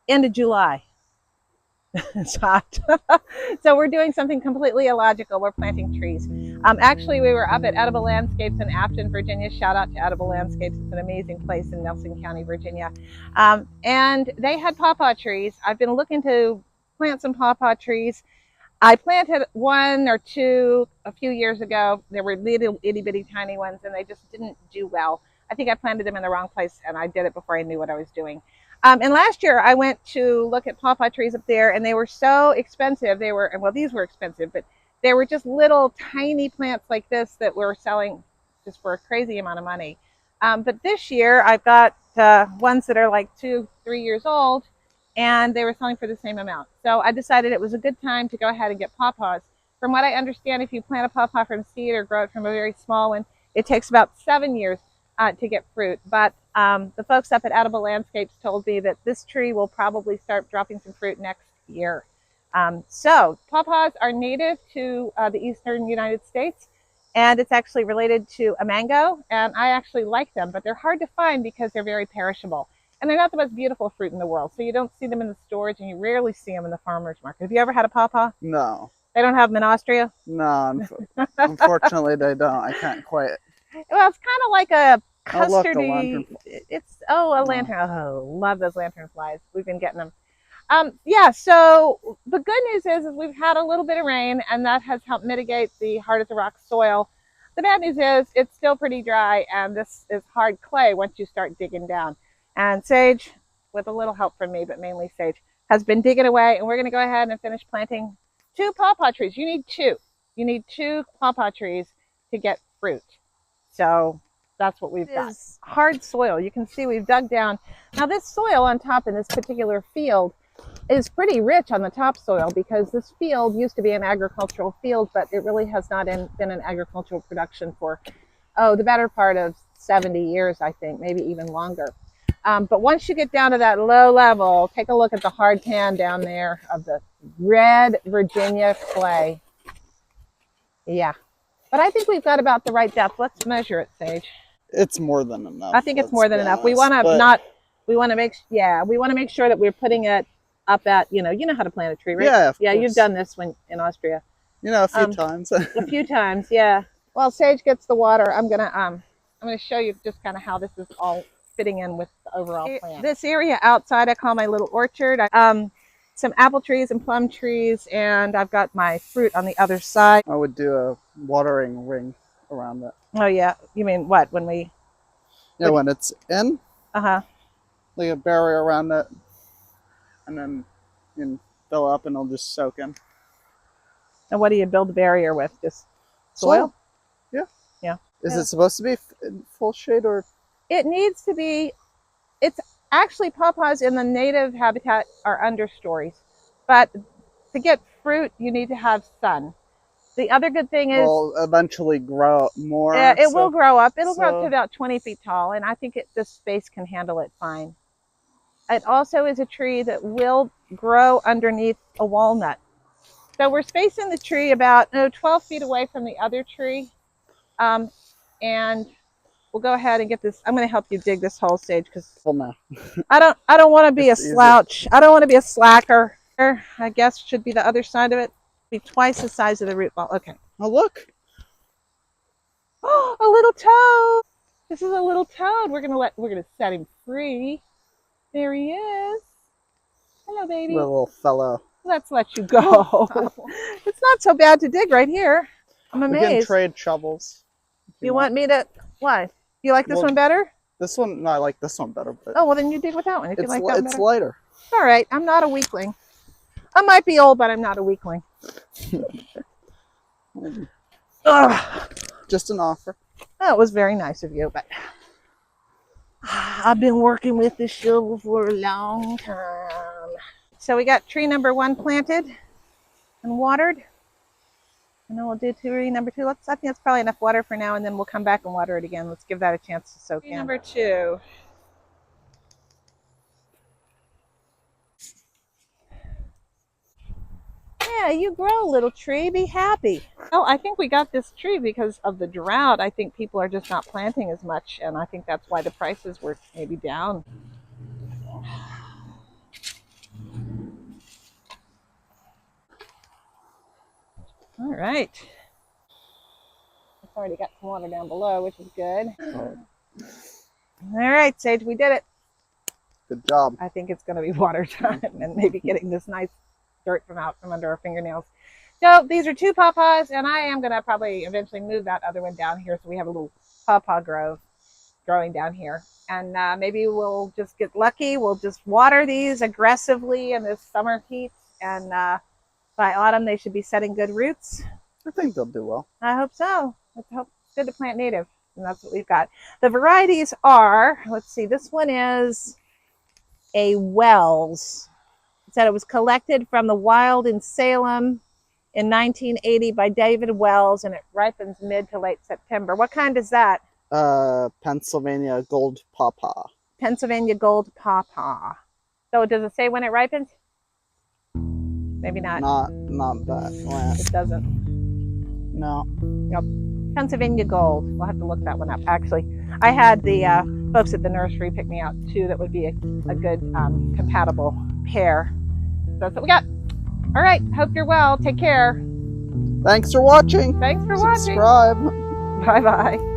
end of July. It's hot. So we're doing something completely illogical. We're planting trees. Actually, we were up at Edible Landscapes in Afton, Virginia. Shout out to Edible Landscapes. It's an amazing place in Nelson County, Virginia. And they had pawpaw trees. I've been looking to plant some pawpaw trees. I planted one or two a few years ago. They were little itty bitty tiny ones and they just didn't do well. I think I planted them in the wrong place and I did it before I knew what I was doing. And last year I went to look at pawpaw trees up there and they were so expensive. They were, well, these were expensive, but they were just little tiny plants like this that were selling just for a crazy amount of money. But this year I've got ones that are like 2, 3 years old and they were selling for the same amount. So I decided it was a good time to go ahead and get pawpaws. From what I understand, if you plant a pawpaw from seed or grow it from a very small one, it takes about 7 years to get fruit. But the folks up at Edible Landscapes told me that this tree will probably start dropping some fruit next year. So pawpaws are native to the eastern United States, and it's actually related to a mango, and I actually like them, but they're hard to find because they're very perishable. And they're not the most beautiful fruit in the world, so you don't see them in the stores, and you rarely see them in the farmer's market. Have you ever had a pawpaw? No. They don't have them in Austria? No, unfortunately they don't. I can't quite. Well, it's kind of like a Oh, look, a custardy. lantern. It's a lantern. Oh, love those lantern flies. We've been getting them. Yeah. So the good news is we've had a little bit of rain, and that has helped mitigate the hard as a rock soil. The bad news is it's still pretty dry, and this is hard clay once you start digging down. And Sage, with a little help from me, but mainly Sage, has been digging away, and we're going to go ahead and finish planting 2 pawpaw trees. You need 2. You need 2 pawpaw trees to get fruit. So that's what we've got. Hard soil. You can see we've dug down. Now this soil on top in this particular field is pretty rich on the topsoil because this field used to be an agricultural field, but it really has not been in agricultural production for, the better part of 70 years, I think, maybe even longer. But once you get down to that low level, take a look at the hard pan down there of the red Virginia clay. Yeah. But I think we've got about the right depth. Let's measure it, Sage. It's more than enough. I think it's more than enough. We want to make sure that we're putting it up at, you know how to plant a tree, right? Yeah, of yeah, course. You've done this when in Austria. A few times. A few times, yeah. Well, Sage gets the water. I'm gonna show you just kind of how this is all fitting in with the overall plan. This area outside I call my little orchard. Some apple trees and plum trees, and I've got my fruit on the other side. I would do a watering ring around it. Oh yeah, you mean what, when we? Yeah, when it's in. Uh-huh. Like a barrier around it, and then you can fill up and it'll just soak in. And what do you build the barrier with? Just soil? Yeah. Yeah. Is it supposed to be in full shade or? It needs to be. It's actually pawpaws in the native habitat are understories, but to get fruit you need to have sun. The other good thing is will eventually grow more. It will grow up. It'll grow up to about 20 feet tall, and I think this space can handle it fine. It also is a tree that will grow underneath a walnut. So we're spacing the tree about 12 feet away from the other tree. And we'll go ahead and get this. I'm going to help you dig this hole, Sage, because I don't want to be a slouch. Easy. I don't want to be a slacker. I guess should be the other side of it. Be twice the size of the root ball. Okay. Oh, look. Oh, a little toad. This is a little toad. We're gonna set him free. There he is. Hello, baby. Little fellow. Let's let you go. It's not so bad to dig right here. I'm amazed. We can trade shovels. You want me to? Why? You like this one better? This one, no, I like this one better. But oh, well, then you dig with that one if you like that one better. It's lighter. All right. I'm not a weakling. I might be old, but I'm not a weakling. Just an offer. Oh, it was very nice of you, but I've been working with this shovel for a long time. So we got tree number 1 planted and watered. And then we'll do tree number 2. I think that's probably enough water for now, and then we'll come back and water it again. Let's give that a chance to soak in. Tree number 2. Yeah, you grow, little tree. Be happy. Well, I think we got this tree because of the drought. I think people are just not planting as much, and I think that's why the prices were maybe down. All right. It's already got some water down below, which is good. Oh, All right, Sage, we did it. good job. I think it's going to be water time and maybe getting this nice dirt from under our fingernails. So these are 2 pawpaws, and I am going to probably eventually move that other one down here so we have a little pawpaw grove growing down here. And maybe we'll just get lucky. We'll just water these aggressively in this summer heat, and by autumn they should be setting good roots. I think they'll do well. I hope so. It's good to plant native, and that's what we've got. The varieties are, let's see, this one is a Wells. It said it was collected from the wild in Salem in 1980 by David Wells, and it ripens mid to late September. What kind is that? Pennsylvania Gold Pawpaw. Pennsylvania Gold Pawpaw. So does it say when it ripens? Maybe not. Not that one. It doesn't. No. Nope. Pennsylvania Gold. We'll have to look that one up. Actually, I had the folks at the nursery pick me out 2 that would be a good compatible pair. So that's what we got. All right. Hope you're well. Take care. Thanks for watching. Thanks for watching. Subscribe. Bye-bye.